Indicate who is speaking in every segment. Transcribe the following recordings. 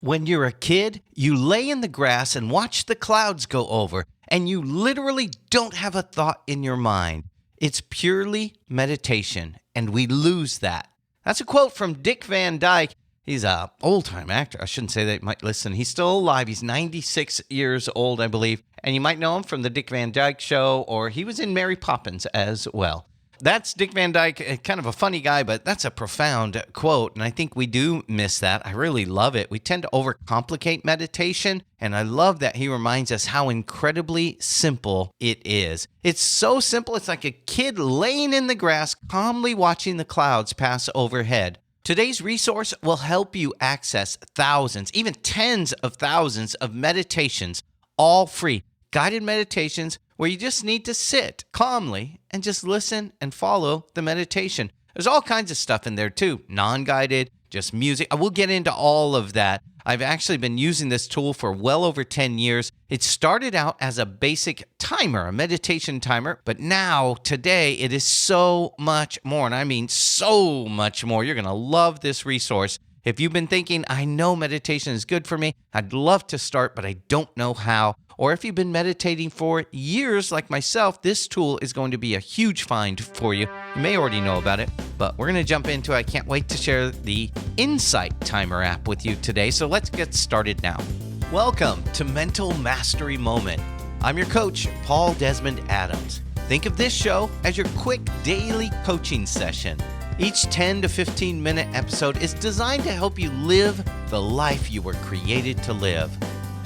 Speaker 1: When you're a kid, you lay in the grass and watch the clouds go over, and you literally don't have a thought in your mind. It's purely meditation, and we lose that. That's a quote from Dick Van Dyke. He's an old-time actor. I shouldn't say that. You might listen. He's still alive. He's 96 years old, I believe. And you might know him from the Dick Van Dyke Show, or he was in Mary Poppins as well. That's Dick Van Dyke, kind of a funny guy, but that's a profound quote, and I think we do miss that. I really love it. We tend to overcomplicate meditation, and I love that he reminds us how incredibly simple it is. It's so simple, it's like a kid laying in the grass, calmly watching the clouds pass overhead. Today's resource will help you access thousands, even tens of thousands of meditations, all free, guided meditations where you just need to sit calmly and just listen and follow the meditation. There's all kinds of stuff in there too, non-guided, just music. I will get into all of that. I've actually been using this tool for well over 10 years. It started out as a basic timer, a meditation timer, but now, today, it is so much more, and I mean so much more. You're going to love this resource. If you've been thinking, I know meditation is good for me, I'd love to start, but I don't know how. Or if you've been meditating for years like myself, this tool is going to be a huge find for you. You may already know about it, but we're going to jump into it. I can't wait to share the Insight Timer app with you today, so let's get started now. Welcome to Mental Mastery Moment. I'm your coach, Paul Desmond Adams. Think of this show as your quick daily coaching session. Each 10 to 15 minute episode is designed to help you live the life you were created to live.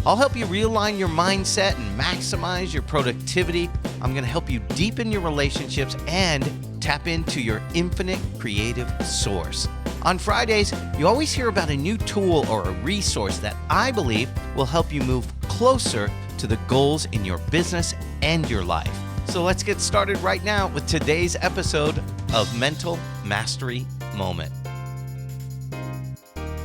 Speaker 1: I'll help you realign your mindset and maximize your productivity. I'm going to help you deepen your relationships and tap into your infinite creative source. On Fridays, you always hear about a new tool or a resource that I believe will help you move closer to the goals in your business and your life. So let's get started right now with today's episode of Mental Mastery Moment.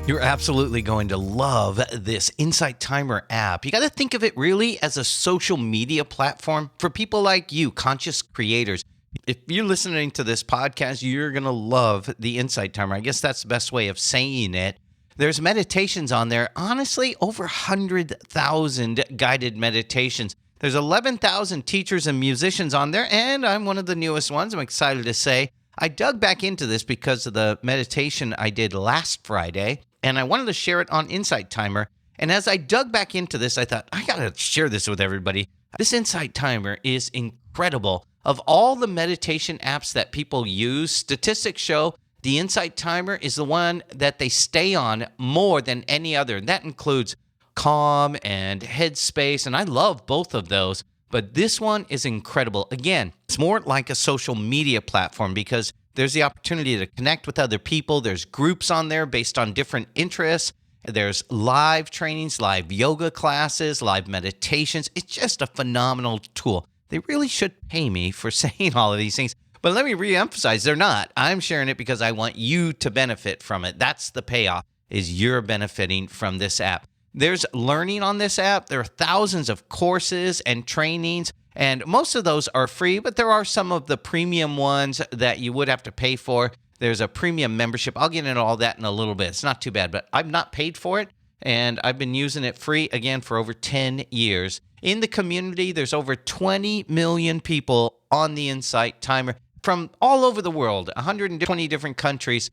Speaker 1: You're absolutely going to love this Insight Timer app. You got to think of it really as a social media platform for people like you, conscious creators. If you're listening to this podcast, you're going to love the Insight Timer. I guess that's the best way of saying it. There's meditations on there, honestly, over 100,000 guided meditations. There's 11,000 teachers and musicians on there, and I'm one of the newest ones, I'm excited to say. I dug back into this because of the meditation I did last Friday, and I wanted to share it on Insight Timer. And as I dug back into this, I thought, I got to share this with everybody. This Insight Timer is incredible. Of all the meditation apps that people use, statistics show the Insight Timer is the one that they stay on more than any other. And that includes Calm and Headspace, and I love both of those. But this one is incredible. Again, it's more like a social media platform because there's the opportunity to connect with other people. There's groups on there based on different interests. There's live trainings, live yoga classes, live meditations. It's just a phenomenal tool. They really should pay me for saying all of these things. But let me reemphasize, they're not. I'm sharing it because I want you to benefit from it. That's the payoff, is you're benefiting from this app. There's learning on this app. There are thousands of courses and trainings, and most of those are free, but there are some of the premium ones that you would have to pay for. There's a premium membership. I'll get into all that in a little bit. It's not too bad, but I've not paid for it, and I've been using it free, again, for over 10 years. In the community, there's over 20 million people on the Insight Timer from all over the world, 120 different countries.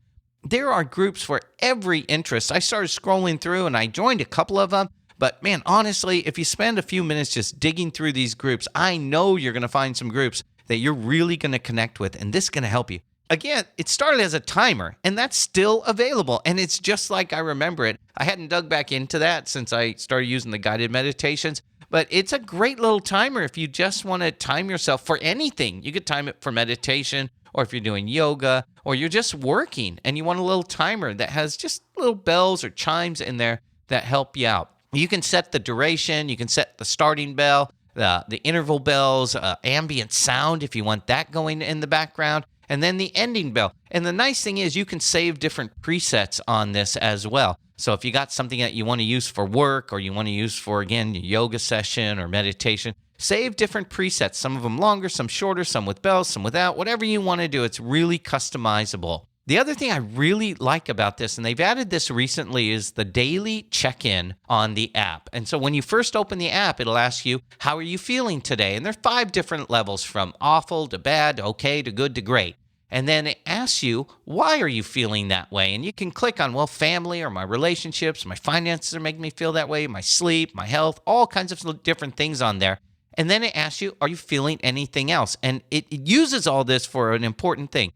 Speaker 1: There are groups for every interest. I started scrolling through and I joined a couple of them. But man, honestly, if you spend a few minutes just digging through these groups, I know you're going to find some groups that you're really going to connect with, and this is going to help you. Again, it started as a timer, and that's still available, and it's just like I remember it. I hadn't dug back into that since I started using the guided meditations, but it's a great little timer if you just want to time yourself for anything. You could time it for meditation, or if you're doing yoga, or you're just working and you want a little timer that has just little bells or chimes in there that help you out. You can set the duration, you can set the starting bell, the interval bells, ambient sound if you want that going in the background, and then the ending bell. And the nice thing is you can save different presets on this as well. So if you got something that you want to use for work or you want to use for, again, your yoga session or meditation, save different presets, some of them longer, some shorter, some with bells, some without, whatever you want to do. It's really customizable. The other thing I really like about this, and they've added this recently, is the daily check-in on the app. And so when you first open the app, it'll ask you, how are you feeling today? And there's 5 different levels, from awful to bad to okay to good to great. And then it asks you, why are you feeling that way? And you can click on, well, family or my relationships, my finances are making me feel that way, my sleep, my health, all kinds of different things on there. And then it asks you, are you feeling anything else? And it uses all this for an important thing.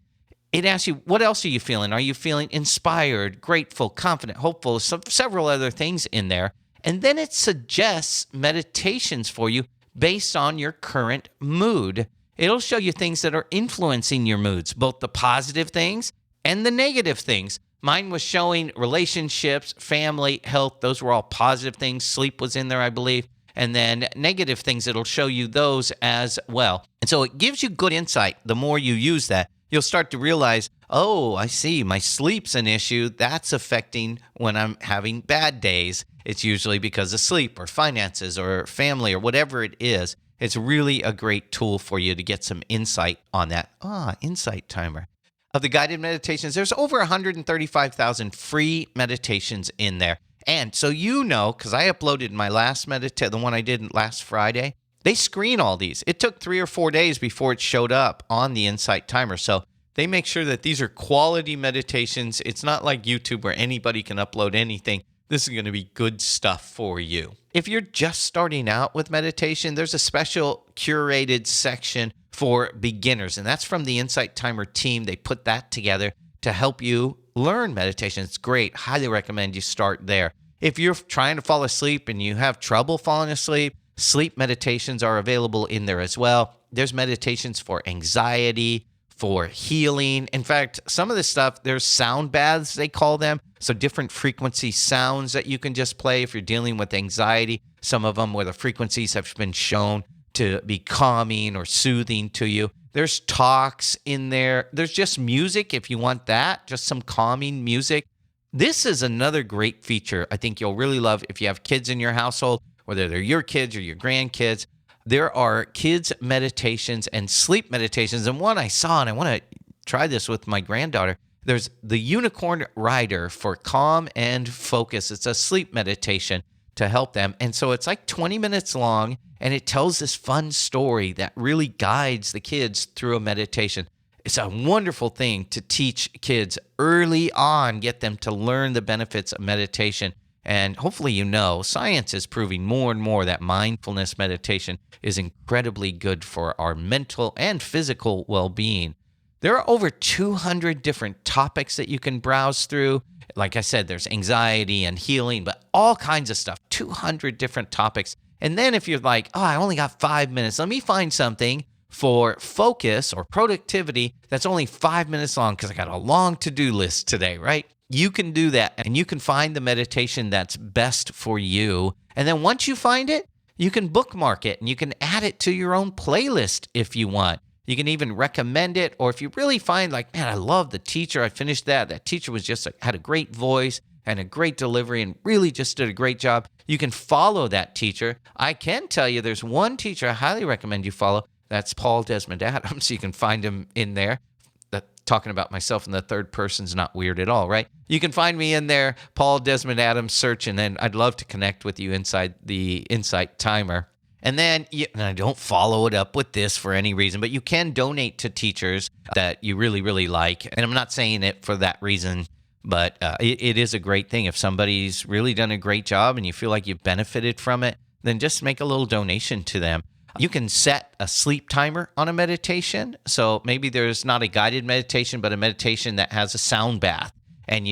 Speaker 1: It asks you, what else are you feeling? Are you feeling inspired, grateful, confident, hopeful? Several other things in there. And then it suggests meditations for you based on your current mood. It'll show you things that are influencing your moods, both the positive things and the negative things. Mine was showing relationships, family, health. Those were all positive things. Sleep was in there, I believe. And then negative things, it'll show you those as well. And so it gives you good insight. The more you use that, you'll start to realize, oh, I see, my sleep's an issue. That's affecting when I'm having bad days. It's usually because of sleep or finances or family or whatever it is. It's really a great tool for you to get some insight on that. Insight timer. Of the guided meditations, there's over 135,000 free meditations in there. And so because I uploaded my last the one I did last Friday, they screen all these. It took 3 or 4 days before it showed up on the Insight Timer. So they make sure that these are quality meditations. It's not like YouTube where anybody can upload anything. This is going to be good stuff for you. If you're just starting out with meditation, there's a special curated section for beginners, and that's from the Insight Timer team. They put that together to help you learn meditation. It's great. Highly recommend you start there. If you're trying to fall asleep and you have trouble falling asleep, sleep meditations are available in there as well. There's meditations for anxiety, for healing. In fact, some of this stuff, there's sound baths, they call them. So different frequency sounds that you can just play if you're dealing with anxiety. Some of them where the frequencies have been shown to be calming or soothing to you. There's talks in there. There's just music if you want that, just some calming music. This is another great feature I think you'll really love if you have kids in your household, whether they're your kids or your grandkids. There are kids meditations and sleep meditations. And one I saw, and I want to try this with my granddaughter, there's the Unicorn Rider for calm and focus. It's a sleep meditation to help them. And so it's like 20 minutes long, and it tells this fun story that really guides the kids through a meditation. It's a wonderful thing to teach kids early on, get them to learn the benefits of meditation. And hopefully science is proving more and more that mindfulness meditation is incredibly good for our mental and physical well-being. There are over 200 different topics that you can browse through. Like I said, there's anxiety and healing, but all kinds of stuff, 200 different topics. And then if you're like, I only got 5 minutes, let me find something for focus or productivity that's only 5 minutes long because I got a long to-do list today, right? You can do that, and you can find the meditation that's best for you. And then once you find it, you can bookmark it, and you can add it to your own playlist if you want. You can even recommend it, or if you really find like, man, I love the teacher, I finished that. That teacher was had a great voice and a great delivery and really just did a great job. You can follow that teacher. I can tell you there's one teacher I highly recommend you follow. That's Paul Desmond Adams. You can find him in there. Talking about myself in the third person's not weird at all, right? You can find me in there, Paul Desmond Adams, search, and then I'd love to connect with you inside the Insight Timer. And then, and I don't follow it up with this for any reason, but you can donate to teachers that you really, really like. And I'm not saying it for that reason, but it is a great thing. If somebody's really done a great job and you feel like you've benefited from it, then just make a little donation to them. You can set a sleep timer on a meditation. So maybe there's not a guided meditation, but a meditation that has a sound bath. And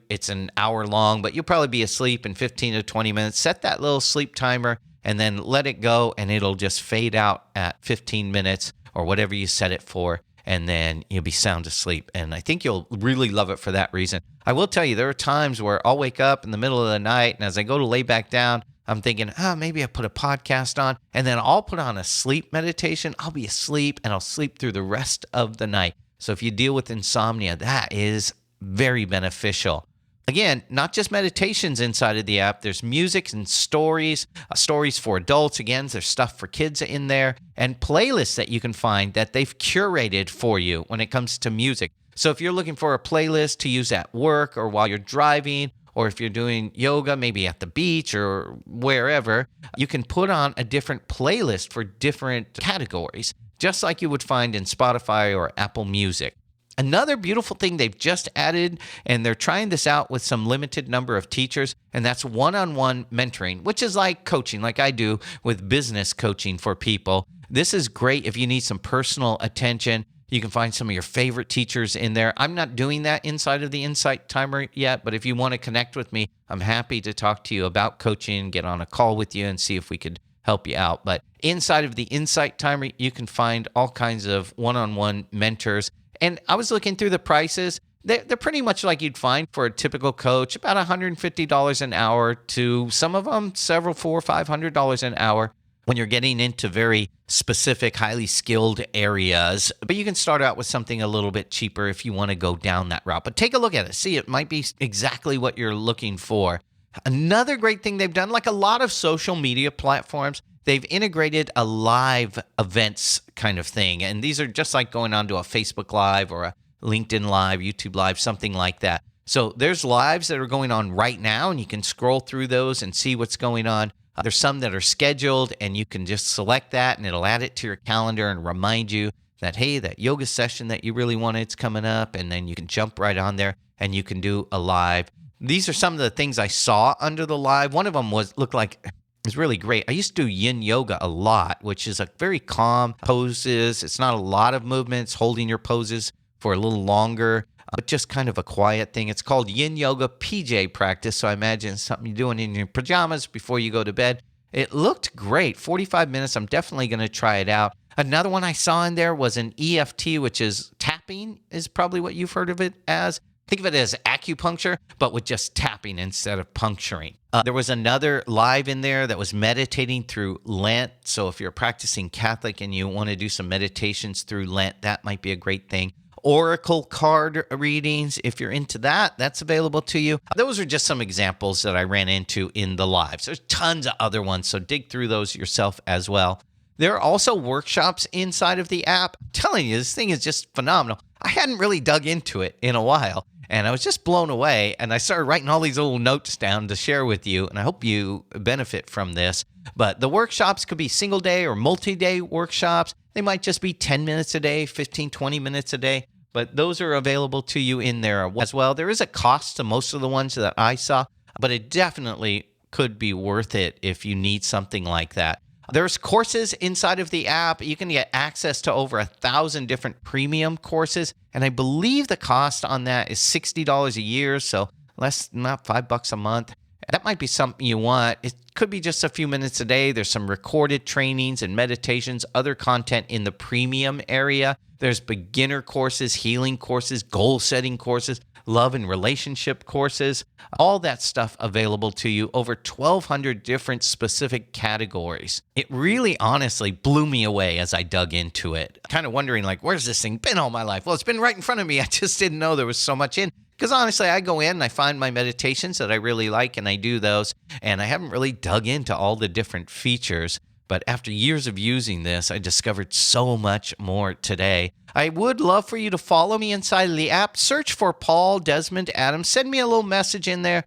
Speaker 1: it's an hour long, but you'll probably be asleep in 15 to 20 minutes. Set that little sleep timer and then let it go, and it'll just fade out at 15 minutes or whatever you set it for, and then you'll be sound asleep. And I think you'll really love it for that reason. I will tell you, there are times where I'll wake up in the middle of the night, and as I go to lay back down, I'm thinking, maybe I put a podcast on, and then I'll put on a sleep meditation. I'll be asleep, and I'll sleep through the rest of the night. So if you deal with insomnia, that is very beneficial. Again, not just meditations inside of the app. There's music and stories, stories for adults. Again, there's stuff for kids in there, and playlists that you can find that they've curated for you when it comes to music. So if you're looking for a playlist to use at work or while you're driving, or if you're doing yoga, maybe at the beach or wherever, you can put on a different playlist for different categories, just like you would find in Spotify or Apple Music. Another beautiful thing they've just added, and they're trying this out with some limited number of teachers, and that's one-on-one mentoring, which is like coaching, like I do with business coaching for people. This is great if you need some personal attention. You can find some of your favorite teachers in there. I'm not doing that inside of the Insight Timer yet, but if you want to connect with me, I'm happy to talk to you about coaching, get on a call with you, and see if we could help you out. But inside of the Insight Timer, you can find all kinds of one-on-one mentors. And I was looking through the prices. They're pretty much like you'd find for a typical coach, about $150 an hour to some of them, several, $400 or $500 an hour when you're getting into very specific, highly skilled areas. But you can start out with something a little bit cheaper if you want to go down that route. But take a look at it. See, it might be exactly what you're looking for. Another great thing they've done, like a lot of social media platforms, they've integrated a live events kind of thing. And these are just like going on to a Facebook Live or a LinkedIn Live, YouTube Live, something like that. So there's lives that are going on right now, and you can scroll through those and see what's going on. There's some that are scheduled, and you can just select that, and it'll add it to your calendar and remind you that, hey, that yoga session that you really wanted is coming up, and then you can jump right on there, and you can do a live. These are some of the things I saw under the live. One of them looked like it was really great. I used to do yin yoga a lot, which is a very calm poses. It's not a lot of movements, holding your poses for a little longer, but just kind of a quiet thing. It's called yin yoga PJ practice, so I imagine it's something you're doing in your pajamas before you go to bed. It looked great, 45 minutes. I'm definitely going to try it out. Another one I saw in there was an EFT, which is tapping, is probably what you've heard of it as. Think of it as acupuncture, but with just tapping instead of puncturing. There was another live in there that was meditating through Lent. So if you're practicing Catholic and you want to do some meditations through Lent, that might be a great thing. Oracle card readings, if you're into that, that's available to you. Those are just some examples that I ran into in the lives. There's tons of other ones, so dig through those yourself as well. There are also workshops inside of the app. I'm telling you, this thing is just phenomenal. I hadn't really dug into it in a while, and I was just blown away, and I started writing all these little notes down to share with you, and I hope you benefit from this. But the workshops could be single-day or multi-day workshops. They might just be 10 minutes a day, 15, 20 minutes a day, but those are available to you in there as well. There is a cost to most of the ones that I saw, but it definitely could be worth it if you need something like that. There's courses inside of the app. You can get access to over 1,000 different premium courses, and I believe the cost on that is $60 a year, so less, not $5 a month. That might be something you want. It could be just a few minutes a day. There's some recorded trainings and meditations, other content in the premium area. There's beginner courses, healing courses, goal-setting courses, love and relationship courses, all that stuff available to you, over 1,200 different specific categories. It really honestly blew me away as I dug into it. Kind of wondering, like, where's this thing been all my life? Well, it's been right in front of me. I just didn't know there was so much in. Because honestly, I go in and I find my meditations that I really like, and I do those, and I haven't really dug into all the different features. But after years of using this, I discovered so much more today. I would love for you to follow me inside of the app. Search for Paul Desmond Adams. Send me a little message in there.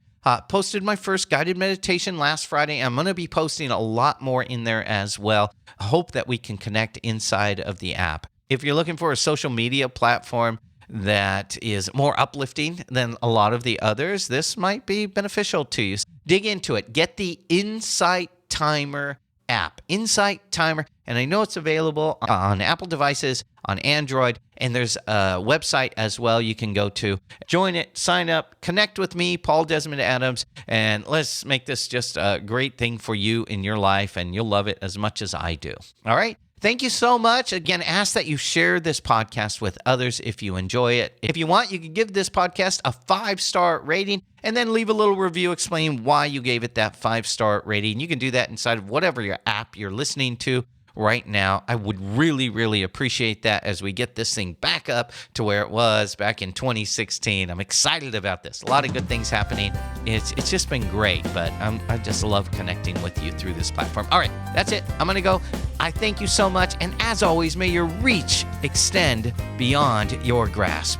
Speaker 1: Posted my first guided meditation last Friday. I'm going to be posting a lot more in there as well. I hope that we can connect inside of the app. If you're looking for a social media platform that is more uplifting than a lot of the others, this might be beneficial to you. Dig into it. Get the Insight Timer app, Insight Timer, and I know it's available on Apple devices, on Android, and there's a website as well you can go to. Join it, sign up, connect with me, Paul Desmond Adams, and let's make this just a great thing for you in your life, and you'll love it as much as I do. All right? Thank you so much. Again, ask that you share this podcast with others if you enjoy it. If you want, you can give this podcast a 5-star rating and then leave a little review explaining why you gave it that 5-star rating. You can do that inside of whatever your app you're listening to right now. I would really, really appreciate that as we get this thing back up to where it was back in 2016. I'm excited about this. A lot of good things happening. It's just been great, but I just love connecting with you through this platform. All right, that's it. I'm going to go. I thank you so much. And as always, may your reach extend beyond your grasp.